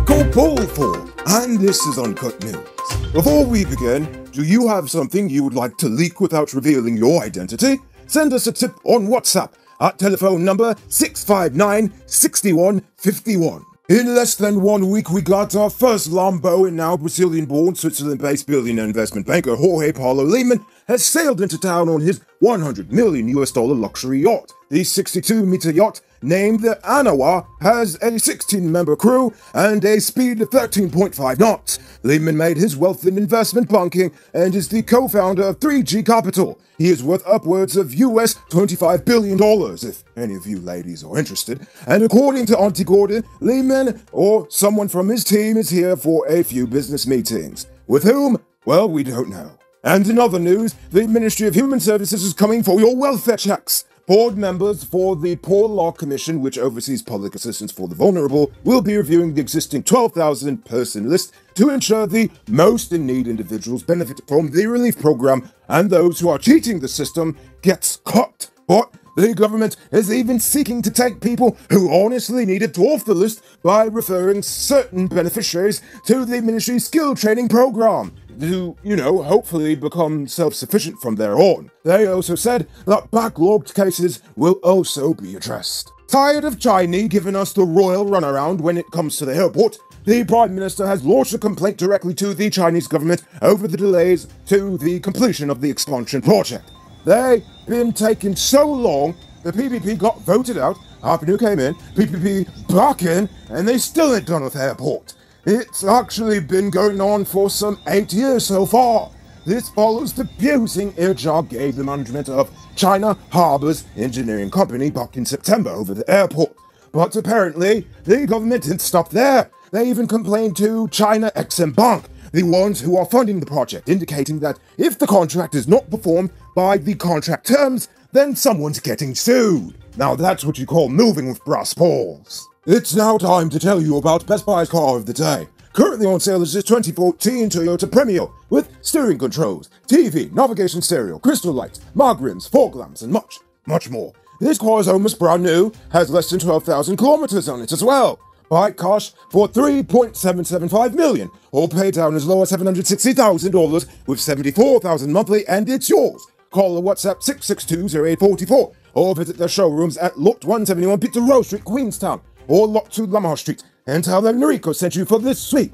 Michael Balfour, and this is Uncut News. Before we begin, do you have something you would like to leak without revealing your identity? Send us a tip on WhatsApp at telephone number 659-6151. In less than 1 week, we got our first Lambo, and now Brazilian-born, Switzerland-based billionaire investment banker Jorge Paulo Lemann has sailed into town on his $100 million luxury yacht. The 62-meter yacht, named the Anawa, has a 16-member crew and a speed of 13.5 knots. Lemann made his wealth in investment banking and is the co-founder of 3G Capital. He is worth upwards of US $25 billion, if any of you ladies are interested. And according to Auntie Gordon, Lemann, or someone from his team, is here for a few business meetings. With whom? Well, we don't know. And in other news, the Ministry of Human Services is coming for your welfare checks. Board members for the Poor Law Commission, which oversees public assistance for the vulnerable, will be reviewing the existing 12,000-person list to ensure the most in need individuals benefit from the relief program, and those who are cheating the system gets cut. But the government is even seeking to take people who honestly need it off the list by referring certain beneficiaries to the ministry's skill training program to, hopefully become self-sufficient from there on. They also said that backlogged cases will also be addressed. Tired of China giving us the royal runaround when it comes to the airport, the Prime Minister has launched a complaint directly to the Chinese government over the delays to the completion of the expansion project. They've been taking so long, the PPP got voted out, Harpenu came in, PPP back in, and they still ain't done with the airport. It's actually been going on for some 8 years so far. This follows the bruising Airjar gave the management of China Harbour's engineering company back in September over the airport. But apparently, the government didn't stop there. They even complained to China Exim Bank, the ones who are funding the project, indicating that if the contract is not performed by the contract terms, then someone's getting sued. Now that's what you call moving with brass balls. It's now time to tell you about Best Buy's car of the day. Currently on sale is this 2014 Toyota Premio with steering controls, TV, navigation stereo, crystal lights, mag rims, fog lamps, and much, much more. This car is almost brand new, has less than 12,000 kilometers on it as well. Buy cash for $3.775 million, or pay down as low as $760,000 with $74,000 monthly, and it's yours. Call or WhatsApp 662-0844, or visit their showrooms at Lot 171 Peter Rose Street, Queenstown, or Lot 2 Lamar Street, and tell them Noriko sent you for this sweet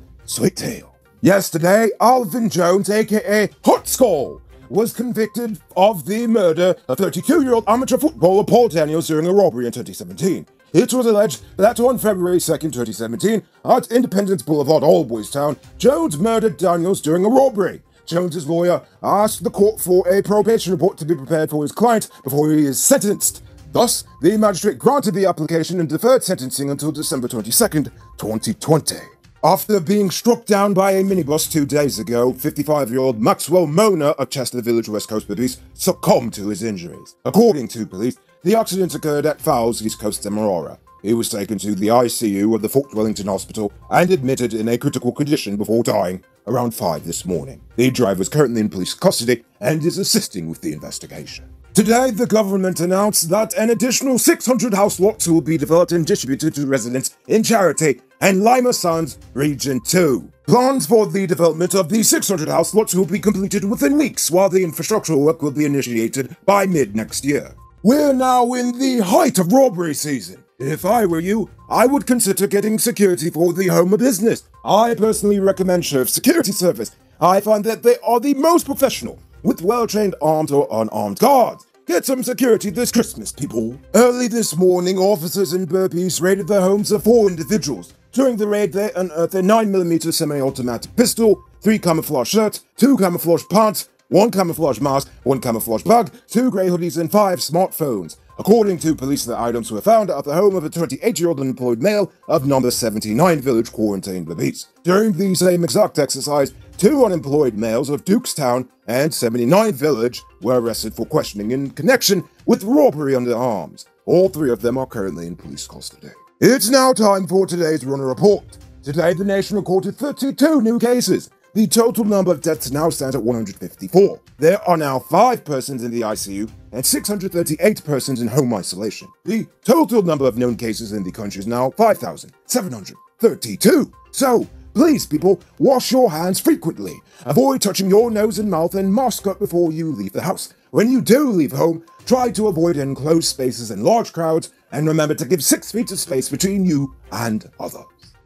tale. Yesterday, Alvin Jones, aka Hot Skull, was convicted of the murder of 32-year-old amateur footballer Paul Daniels during a robbery in 2017. It was alleged that on February 2nd, 2017, at Independence Boulevard, Old Boys Town, Jones murdered Daniels during a robbery. Jones's lawyer asked the court for a probation report to be prepared for his client before he is sentenced. Thus, the magistrate granted the application and deferred sentencing until December 22nd, 2020. After being struck down by a minibus 2 days ago, 55-year-old Maxwell Mona of Chester Village, West Coast Police, succumbed to his injuries. According to police, the accident occurred at Fowles, East Coast, Demerara. He was taken to the ICU of the Fort Wellington Hospital and admitted in a critical condition before dying around 5 this morning. The driver is currently in police custody and is assisting with the investigation. Today, the government announced that an additional 600 house lots will be developed and distributed to residents in Charity and Lima Sands Region 2. Plans for the development of the 600 house lots will be completed within weeks, while the infrastructural work will be initiated by mid-next year. We're now in the height of robbery season. If I were you, I would consider getting security for the home of business. I personally recommend Sheriff Security Service. I find that they are the most professional, with well-trained armed or unarmed guards. Get some security this Christmas, people. Early this morning, officers in Burpees raided the homes of 4 individuals. During the raid, they unearthed a 9mm semi-automatic pistol, 3 camouflage shirts, 2 camouflage pants, 1 camouflage mask, 1 camouflage bag, 2 grey hoodies, and 5 smartphones. According to police, the items were found at the home of a 28-year-old unemployed male of number 79 Village, quarantined Burpees. During the same exact exercise, 2 unemployed males of Dukestown and 79 Village were arrested for questioning in connection with robbery under arms. All 3 of them are currently in police custody. It's now time for today's Runner Report. Today, the nation recorded 32 new cases. The total number of deaths now stands at 154. There are now 5 persons in the ICU and 638 persons in home isolation. The total number of known cases in the country is now 5,732. So, please, people, wash your hands frequently. Avoid touching your nose and mouth, and mask up before you leave the house. When you do leave home, try to avoid enclosed spaces and large crowds, and remember to give 6 feet of space between you and others.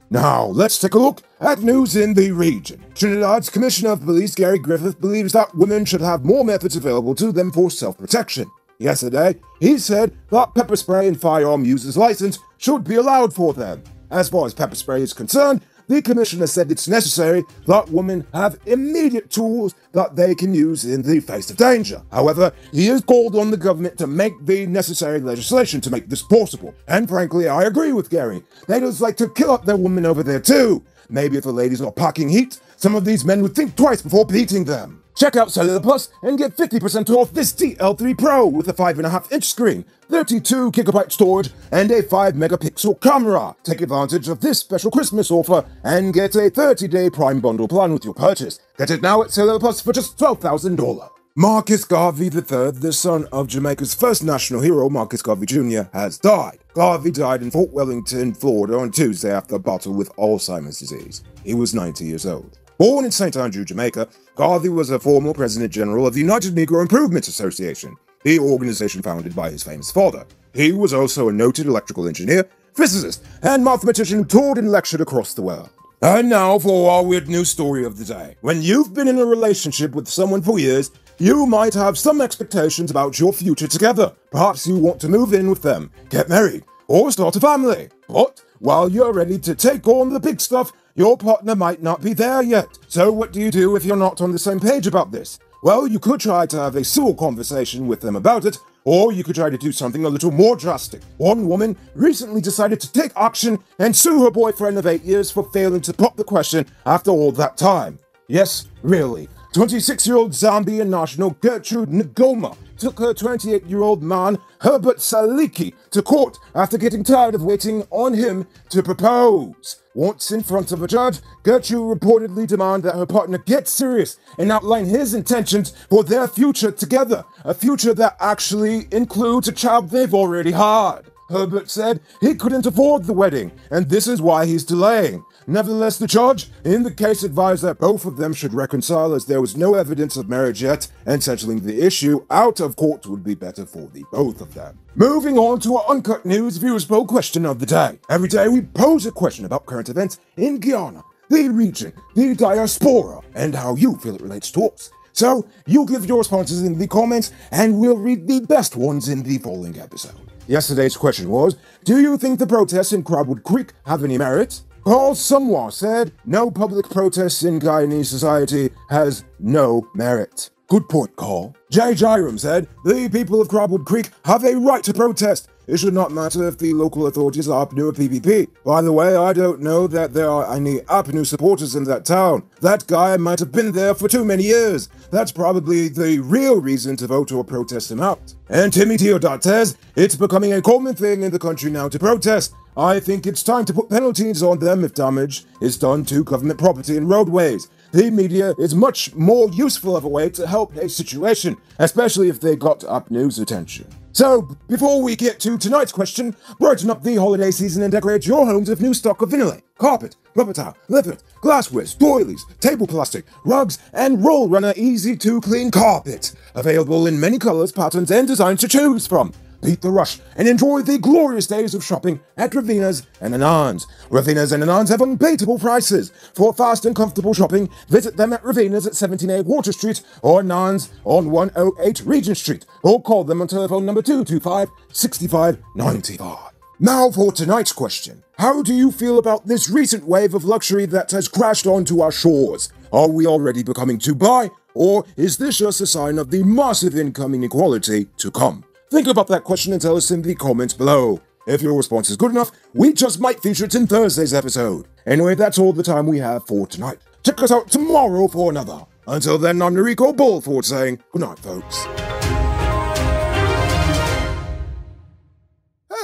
Now, let's take a look at news in the region. Trinidad's Commissioner of Police, Gary Griffith, believes that women should have more methods available to them for self-protection. Yesterday, he said that pepper spray and firearm users' license should be allowed for them. As far as pepper spray is concerned, the Commissioner said it's necessary that women have immediate tools that they can use in the face of danger. However, he has called on the government to make the necessary legislation to make this possible. And frankly, I agree with Gary. They just like to kill up their women over there too. Maybe if the ladies are packing heat, some of these men would think twice before beating them. Check out Cellular Plus and get 50% off this TL3 Pro with a 5.5-inch screen, 32GB storage, and a 5-megapixel camera. Take advantage of this special Christmas offer and get a 30-day Prime Bundle plan with your purchase. Get it now at Cellular Plus for just $12,000. Marcus Garvey III, the son of Jamaica's first national hero, Marcus Garvey Jr., has died. Garvey died in Fort Wellington, Florida on Tuesday after a battle with Alzheimer's disease. He was 90 years old. Born in St. Andrew, Jamaica, Garvey was a former President General of the United Negro Improvement Association, the organization founded by his famous father. He was also a noted electrical engineer, physicist, and mathematician who toured and lectured across the world. And now for our weird news story of the day. When you've been in a relationship with someone for years, you might have some expectations about your future together. Perhaps you want to move in with them, get married, or start a family. But while you're ready to take on the big stuff, your partner might not be there yet. So what do you do if you're not on the same page about this? Well, you could try to have a civil conversation with them about it, or you could try to do something a little more drastic. One woman recently decided to take action and sue her boyfriend of 8 years for failing to pop the question after all that time. Yes, really. 26-year-old Zambian national Gertrude Ngoma took her 28-year-old man, Herbert Saliki, to court after getting tired of waiting on him to propose. Once in front of a judge, Gertrude reportedly demanded that her partner get serious and outline his intentions for their future together, a future that actually includes a child they've already had. Herbert said he couldn't afford the wedding, and this is why he's delaying. Nevertheless, the judge, in the case, advised that both of them should reconcile as there was no evidence of marriage yet, and settling the issue out of court would be better for the both of them. Moving on to our Uncut News Viewers Poll question of the day. Every day we pose a question about current events in Guyana, the region, the diaspora, and how you feel it relates to us. So, you give your responses in the comments, and we'll read the best ones in the following episode. Yesterday's question was, do you think the protests in Crabwood Creek have any merit? Carl Sumwa said, no public protests in Guyanese society has no merit. Good point, Carl. Jay Jairam said, the people of Crabwood Creek have a right to protest. It should not matter if the local authorities are APNU or PPP. By the way, I don't know that there are any APNU supporters in that town. That guy might have been there for too many years. That's probably the real reason to vote or protest him out. And Timmy Teodat says, it's becoming a common thing in the country now to protest. I think it's time to put penalties on them if damage is done to government property and roadways. The media is much more useful of a way to help a situation, especially if they got APNU's attention. So, before we get to tonight's question, brighten up the holiday season and decorate your homes with new stock of vanilla, carpet, rubber towel, leopard, glassware, doilies, table plastic, rugs, and Roll Runner easy-to-clean carpet. Available in many colors, patterns, and designs to choose from. Beat the rush and enjoy the glorious days of shopping at Ravina's and Anand's. Ravina's and Anand's have unbeatable prices. For fast and comfortable shopping, visit them at Ravina's at 17A Water Street or Anand's on 108 Regent Street, or call them on telephone number 225-6595. Now for tonight's question. How do you feel about this recent wave of luxury that has crashed onto our shores? Are we already becoming too buy, or is this just a sign of the massive income inequality to come? Think about that question and tell us in the comments below. If your response is good enough, we just might feature it in Thursday's episode. Anyway, that's all the time we have for tonight. Check us out tomorrow for another. Until then, I'm Noriko Bullford saying goodnight, folks.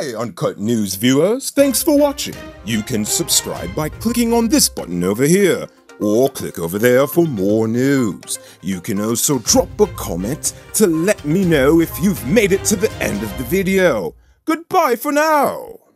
Hey, Uncut News viewers, thanks for watching. You can subscribe by clicking on this button over here, or click over there for more news. You can also drop a comment to let me know if you've made it to the end of the video. Goodbye for now!